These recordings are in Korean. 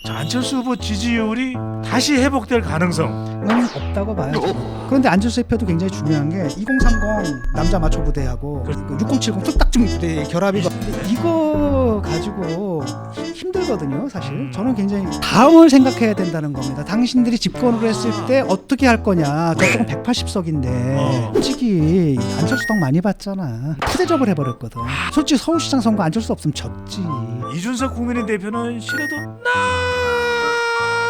자, 안철수 후보 지지율이 다시 회복될 가능성은 없다고 봐요. 그런데 안철수의 표도 굉장히 중요한 게 2030 남자 마초 부대하고 6070 뚝딱중 부대의 결합이고 이거 가지고 힘들거든요. 사실 저는 굉장히 다음을 생각해야 된다는 겁니다. 당신들이 집권을 했을 때 어떻게 할 거냐. 저쪽은 180석인데 솔직히 안철수 덕 많이 봤잖아. 푸대접을 해버렸거든. 솔직히 서울시장 선거 안철수 없으면 졌지. 이준석 국민의 대표는 싫어도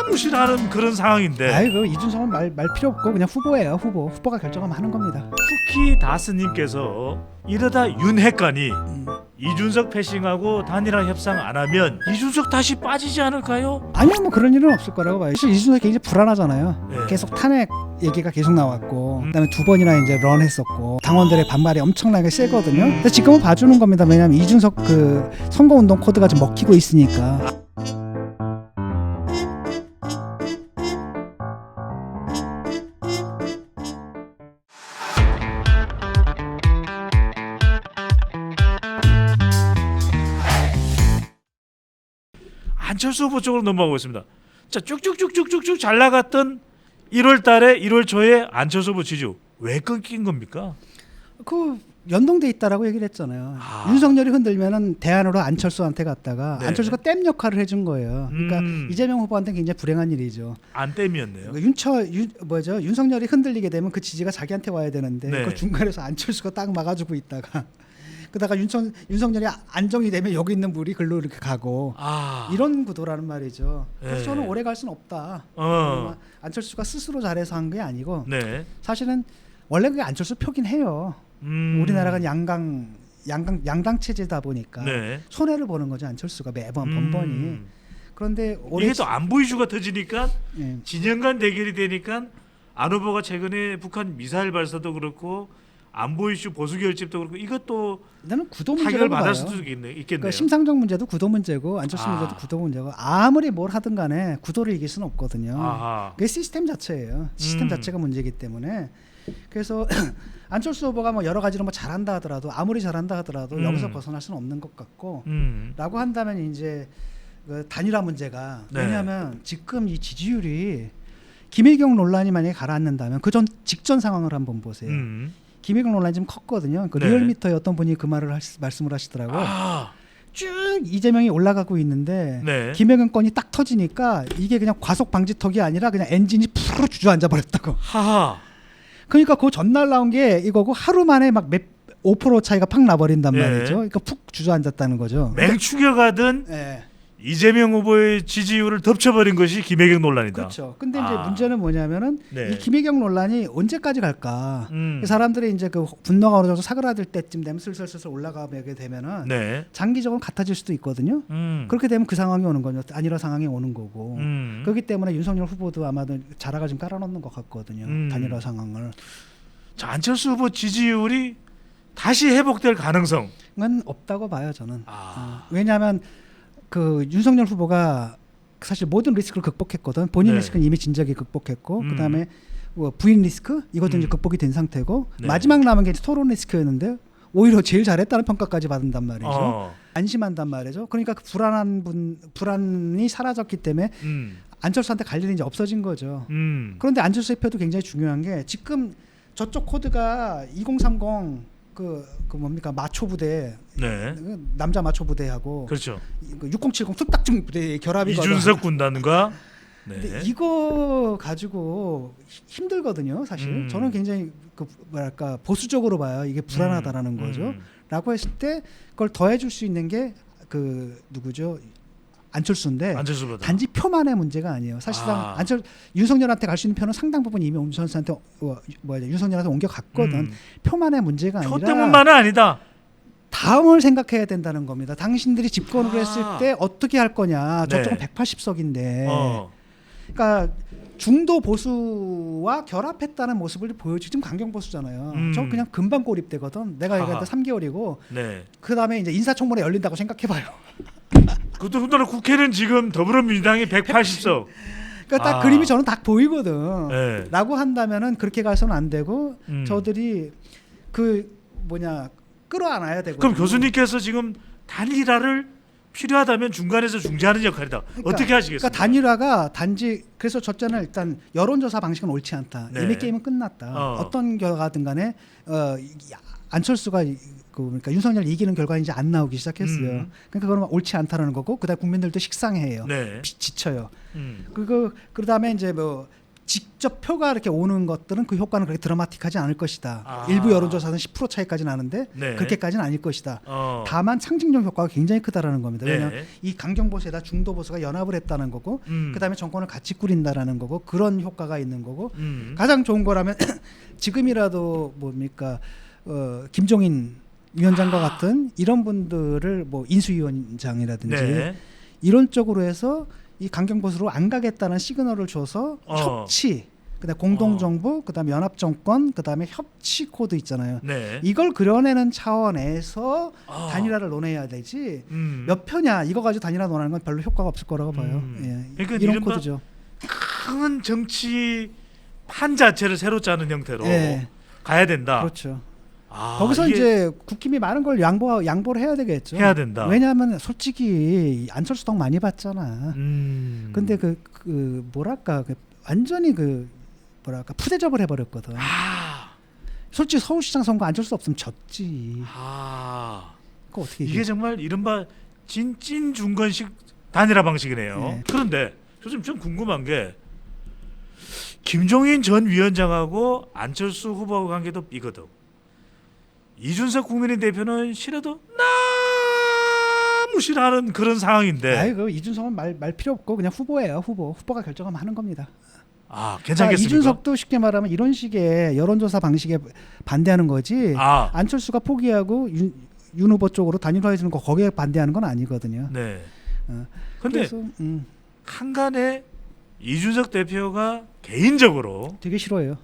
너무 싫어하는 그런 상황인데 아이고 이준석은 말 필요 없고 그냥 후보예요. 후보가 결정하면 하는 겁니다. 쿠키 다스님께서 이러다 윤핵관이 이준석 패싱하고 단일화 협상 안 하면 이준석 다시 빠지지 않을까요? 아니요, 뭐 그런 일은 없을 거라고 봐요. 사실 이준석이 굉장히 불안하잖아요. 네. 계속 탄핵 얘기가 계속 나왔고, 그다음에 2번이나 이제 런했었고, 당원들의 반발이 엄청나게 세거든요. 근데 지금은 봐주는 겁니다. 왜냐하면 이준석 그 선거운동 코드가 좀 먹히고 있으니까. 안철수 후보 쪽으로 넘어가겠습니다. 자, 쭉쭉쭉쭉쭉쭉 잘 나갔던 1월 달에 1월 초에 안철수 후보 지지율 왜 끊긴 겁니까? 그 연동돼 있다라고 얘기를 했잖아요. 윤석열이 흔들면은 대안으로 안철수한테 갔다가 네. 안철수가 댐 역할을 해준 거예요. 그러니까 이재명 후보한테는 굉장히 불행한 일이죠. 안 땜이었네요. 윤석열이 흔들리게 되면 그 지지가 자기한테 와야 되는데 네. 그 중간에서 안철수가 딱 막아주고 있다가 그다가 윤석열이 안정이 되면 여기 있는 물이 글로 이렇게 가고 이런 구도라는 말이죠. 그래서 네. 저는 오래 갈 수는 없다. 안철수가 스스로 잘해서 한 게 아니고 네. 사실은 원래 그게 안철수 표긴 해요. 우리나라가 양당 체제다 보니까 네. 손해를 보는 거죠. 안철수가 매번 번번이. 그런데 이게 또 안보 이슈가 터지니까 예. 진영 간 대결이 되니까 안 후보가 최근에 북한 미사일 발사도 그렇고 안보 이슈 보수 결집도 그렇고 이것도 나는 구도 타격을 문제라고 받을 봐요. 수도 있겠네요. 그러니까 심상정 문제도 구도 문제고 안철수 문제도 구도 문제고 아무리 뭘 하든 간에 구도를 이길 수는 없거든요. 그게 시스템 자체예요. 시스템 자체가 문제이기 때문에 그래서 안철수 후보가 뭐 여러 가지로 뭐 잘한다 하더라도 아무리 잘한다 하더라도 여기서 벗어날 수는 없는 것 같고 라고 한다면 이제 그 단일화 문제가 네. 왜냐하면 지금 이 지지율이 김일경 논란이 만약에 가라앉는다면 그 전 직전 상황을 한번 보세요. 김일경 논란이 좀 컸거든요. 그 네. 리얼미터의 어떤 분이 그 말씀을 하시더라고요. 쭉 이재명이 올라가고 있는데 네. 김영현 건이 딱 터지니까 이게 그냥 과속 방지턱이 아니라 그냥 엔진이 푹 주저앉아 버렸다고. 하하. 그러니까 그 전날 나온 게 이거고 하루 만에 막 5% 차이가 팍 나버린단 네. 말이죠. 그러니까 푹 주저앉았다는 거죠. 맹추격하던 네. 이재명 후보의 지지율을 덮쳐버린 것이 김혜경 논란이다. 그렇죠. 근데 이제 문제는 뭐냐면은 네. 이 김혜경 논란이 언제까지 갈까? 사람들이 이제 그 분노가 어느 정도 사그라들 때쯤 되면 슬슬 올라가게 되면은 네. 장기적으로 같아질 수도 있거든요. 그렇게 되면 그 상황이 오는 거죠. 단일화 상황이 오는 거고. 그렇기 때문에 윤석열 후보도 아마도 자락을 좀 깔아놓는 것 같거든요. 단일화 상황을. 자, 안철수 후보 지지율이 다시 회복될 가능성은 없다고 봐요, 저는. 왜냐하면 그 윤석열 후보가 사실 모든 리스크를 극복했거든. 본인 네. 리스크는 이미 진작에 극복했고, 그다음에 뭐 부인 리스크 이것도 이제 극복이 된 상태고, 네. 마지막 남은 게 이제 토론 리스크였는데 오히려 제일 잘했다는 평가까지 받는단 말이죠. 안심한단 말이죠. 그러니까 그 불안이 사라졌기 때문에 안철수한테 갈 일이 이제 없어진 거죠. 그런데 안철수의 표도 굉장히 중요한 게 지금 저쪽 코드가 2030 그 뭡니까 마초 부대, 네. 남자 마초 부대하고 그렇죠. 6070 뚝딱중 부대의 결합이거든요. 이준석 군단과 근데 이거 가지고 힘들거든요. 사실 저는 굉장히 그 뭐랄까 보수적으로 봐요. 이게 불안하다라는 거죠. 라고 했을 때 그걸 더해줄 수 있는 게 그 누구죠? 안철수인데 안철수보다. 단지 표만의 문제가 아니에요. 사실상 윤석열한테 갈 수 있는 표는 상당 부분 이미 윤석열한테 옮겨갔거든. 표만의 문제가 표 아니라 때문만은 아니다. 다음을 생각해야 된다는 겁니다. 당신들이 집권을 했을 때 어떻게 할 거냐. 저쪽은 네. 180석인데 그러니까 중도 보수와 결합했다는 모습을 보여주지. 지금 강경 보수잖아요. 저 그냥 금방 고립되거든. 내가 얘기할 때 3개월이고 네. 그다음에 이제 인사청문회 열린다고 생각해봐요. 그것도 국회는 지금 더불어민주당이 180석. 그러니까 딱 그림이 저는 딱 보이거든. 네. 라고 한다면은 그렇게 가서는 안 되고 저들이 그 끌어안아야 되고. 그럼 교수님께서 지금 단일화를 필요하다면 중간에서 중재하는 역할이다. 어떻게 하시겠습니까? 그러니까 단일화가 단지 그래서 저자는 일단 여론조사 방식은 옳지 않다. 네. 이미 게임은 끝났다. 어떤 결과든 간에 안철수가 그러니까 윤석열 이기는 결과 이제 안 나오기 시작했어요. 그러니까 그러면 옳지 않다라는 거고 그다음 국민들도 식상해요. 네. 지쳐요. 그다음에 이제 뭐 직접 표가 이렇게 오는 것들은 그 효과는 그렇게 드라마틱하지 않을 것이다. 일부 여론조사는 10% 차이까지 나는데 네. 그렇게까지는 아닐 것이다. 다만 상징적 효과가 굉장히 크다라는 겁니다. 네. 왜냐하면 이 강경 보수에다 중도 보수가 연합을 했다는 거고, 그다음에 정권을 같이 꾸린다라는 거고 그런 효과가 있는 거고 가장 좋은 거라면 지금이라도 뭡니까 김종인 위원장과 같은 이런 분들을 뭐 인수위원장이라든지 네. 이런 쪽으로 해서 이 강경 보수로 안 가겠다는 시그널을 줘서 협치, 그다음 공동정부, 그다음 연합정권, 그다음에 협치 코드 있잖아요. 네. 이걸 그려내는 차원에서 단일화를 논해야 되지 몇 표냐 이거 가지고 단일화 논하는 건 별로 효과가 없을 거라고 봐요. 예. 그러니까 이런 이른바 코드죠. 큰 정치 판 자체를 새로 짜는 형태로 예. 가야 된다. 그렇죠. 거기서 이게 이제 국힘이 많은 걸 양보를 해야 되겠죠. 해야 된다. 왜냐하면 솔직히 안철수 덕 많이 봤잖아. 근데 뭐랄까 완전히 뭐랄까 푸대접을 해버렸거든. 솔직히 서울시장 선거 안철수 없으면 졌지. 그거 어떻게 이게 정말 이른바 찐 중건식 단일화 방식이네요. 네. 그런데 교수님 좀 궁금한 게 김종인 전 위원장하고 안철수 후보하고 관계도 삐거덕. 이준석 국민의힘 대표는 싫어도 너무 싫어하는 그런 상황인데. 아이고 이준석은 말 필요 없고 그냥 후보예요. 후보가 결정하면 하는 겁니다. 괜찮겠습니까? 이준석도 쉽게 말하면 이런 식의 여론조사 방식에 반대하는 거지. 안철수가 포기하고 윤 후보 쪽으로 단일화해 주는 거 거기에 반대하는 건 아니거든요. 네. 근데 한간에 이준석 대표가 개인적으로 되게 싫어해요.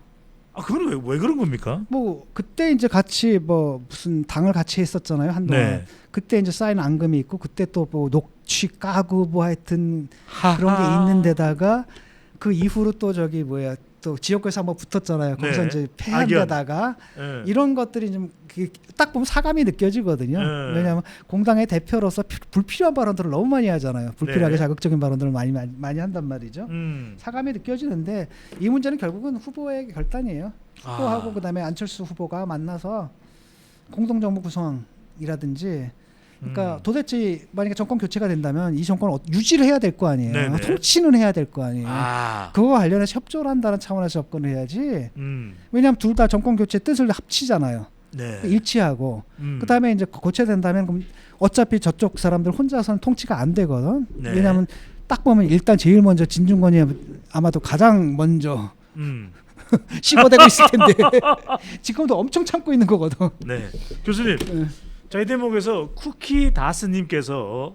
그건 왜 그런 겁니까? 뭐 그때 이제 같이 뭐 무슨 당을 같이 했었잖아요 한동안. 네. 그때 이제 쌓인 앙금이 있고 그때 또 뭐 녹취 까고 뭐 하여튼 그런 게 있는 데다가 그 이후로 또 또 지역구에서 한번 붙었잖아요. 거기서 네. 이제 패한 데다가 이런 것들이 좀 딱 보면 사감이 느껴지거든요. 왜냐하면 공당의 대표로서 불필요한 발언들을 너무 많이 하잖아요. 불필요하게 자극적인 발언들을 많이 한단 말이죠. 사감이 느껴지는데 이 문제는 결국은 후보의 결단이에요. 후보하고 그다음에 안철수 후보가 만나서 공동정부 구성이라든지 그러니까 도대체 만약에 정권 교체가 된다면 이 정권을 유지를 해야 될 거 아니에요. 네네. 통치는 해야 될 거 아니에요. 그거와 관련해서 협조를 한다는 차원에서 접근을 해야지. 왜냐하면 둘 다 정권 교체 뜻을 합치잖아요. 네. 일치하고 그다음에 이제 고쳐된다면 그럼 어차피 저쪽 사람들 혼자서는 통치가 안 되거든. 네. 왜냐하면 딱 보면 일단 제일 먼저 진중권이 아마도 가장 먼저 씹어대고 있을 텐데 지금도 엄청 참고 있는 거거든. 네. 교수님. 저희 대목에서 쿠키다스님께서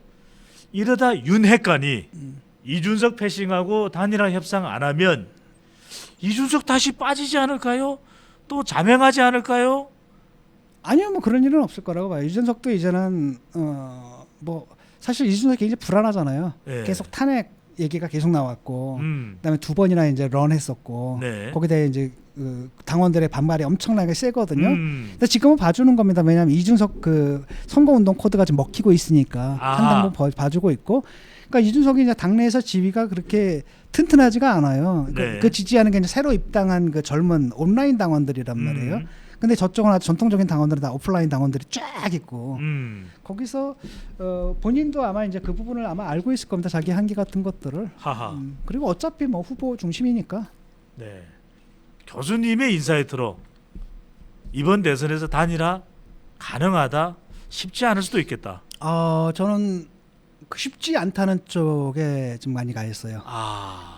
이러다 윤핵관이 이준석 패싱하고 단일화 협상 안 하면 이준석 다시 빠지지 않을까요? 또 자명하지 않을까요? 아니요, 뭐 그런 일은 없을 거라고 봐요. 이준석도 이제는 뭐 사실 이준석이 굉장히 불안하잖아요. 네. 계속 탄핵 얘기가 계속 나왔고, 그다음에 2번이나 이제 런했었고, 네. 거기다 이제 당원들의 반발이 엄청나게 세거든요. 근데 지금은 봐주는 겁니다. 왜냐하면 이준석 선거운동 코드가 좀 먹히고 있으니까 한 당분 봐주고 있고, 그러니까 이준석이 이제 당내에서 지위가 그렇게 튼튼하지가 않아요. 네. 그 지지하는 게 이제 새로 입당한 그 젊은 온라인 당원들이란 말이에요. 근데 저쪽은 아주 전통적인 당원들은 다 오프라인 당원들이 쫙 있고 거기서 본인도 아마 이제 그 부분을 아마 알고 있을 겁니다. 자기 한계 같은 것들을. 그리고 어차피 뭐 후보 중심이니까. 네. 교수님의 인사이트로 이번 대선에서 단일화 가능하다, 쉽지 않을 수도 있겠다. 저는 쉽지 않다는 쪽에 좀 많이 가 있어요.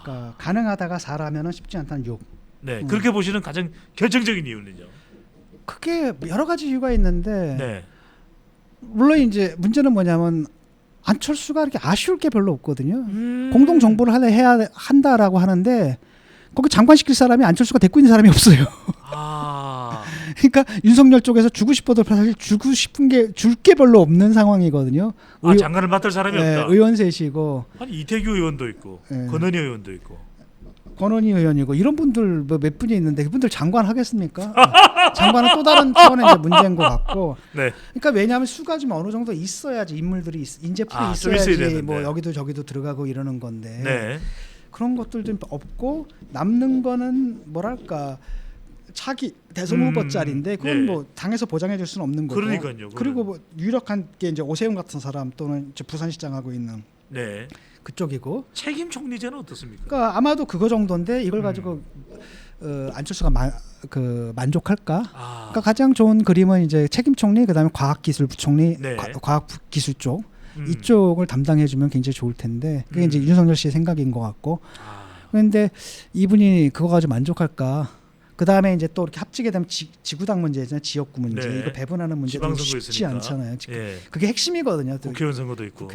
그러니까 가능하다가 4라면은 쉽지 않다는 6. 네, 그렇게 보시는 가장 결정적인 이유는요? 크게 여러 가지 이유가 있는데 네. 물론 이제 문제는 뭐냐면 안철수가 이렇게 아쉬울 게 별로 없거든요. 공동 정부를 해야 한다라고 하는데 거기 장관 시킬 사람이 안철수가 데리고 있는 사람이 없어요. 그러니까 윤석열 쪽에서 주고 싶어도 사실 주고 싶은 게 줄 게 별로 없는 상황이거든요. 장관을 맡을 사람이 없다. 의원 셋이고 아니 이태규 의원도 있고 권은희 의원도 있고 권은희 의원이고 이런 분들 뭐 몇 분이 있는데 그분들 장관 하겠습니까? 장관은 또 다른 차원의 이제 문제인 것 같고. 네. 그러니까 왜냐하면 수가 좀 어느 정도 있어야지 인물들이 인재풀이 좀 있어야 있어야지 되는데. 뭐 여기도 저기도 들어가고 이러는 건데 네. 그런 것들 좀 없고 남는 거는 뭐랄까 차기 대선 후보 자리인데 그건 네. 뭐 당에서 보장해 줄 수는 없는 거고. 그러니까요. 그리고 뭐 유력한 게 이제 오세훈 같은 사람 또는 이제 부산시장 하고 있는 네. 그쪽이고. 책임 총리제는 어떻습니까? 그러니까 아마도 그거 정도인데 이걸 가지고 안철수가 만족할까? 그러니까 가장 좋은 그림은 이제 책임총리 그다음에 과학기술부총리, 네. 과학기술 쪽 이쪽을 담당해주면 굉장히 좋을 텐데 그게 이제 윤석열 씨의 생각인 것 같고. 그런데 이분이 그거 가지고 만족할까? 그 다음에 이제 또 이렇게 합치게 되면 지구당 문제잖아요, 지역구 문제, 네. 이거 배분하는 문제도 지방선거 쉽지 있으니까. 않잖아요. 지금. 예. 그게 핵심이거든요. 국회의원 선거도 있고.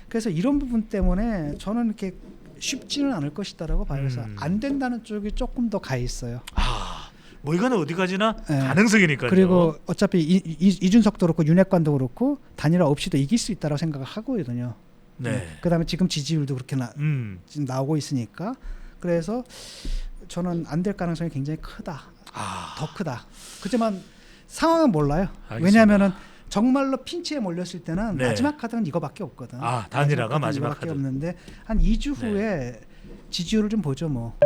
그래서 이런 부분 때문에 저는 이렇게 쉽지는 않을 것이다라고 봐요. 그래서 안 된다는 쪽이 조금 더 가 있어요. 뭐 이거는 어디까지나 네. 가능성이니까요. 그리고 어차피 이준석도 그렇고 윤핵관도 그렇고 단일화 없이도 이길 수 있다고 생각을 하거든요. 네. 그다음에 지금 지지율도 그렇게 지금 나오고 있으니까 그래서 저는 안 될 가능성이 굉장히 크다. 더 크다. 그렇지만 상황은 몰라요. 알겠습니다. 왜냐하면은 정말로 핀치에 몰렸을 때는 네. 마지막 카드는 이거밖에 없거든. 단일화가 마지막 이거밖에 카드. 없는데 한 2주 후에 지지율을 좀 보죠 뭐.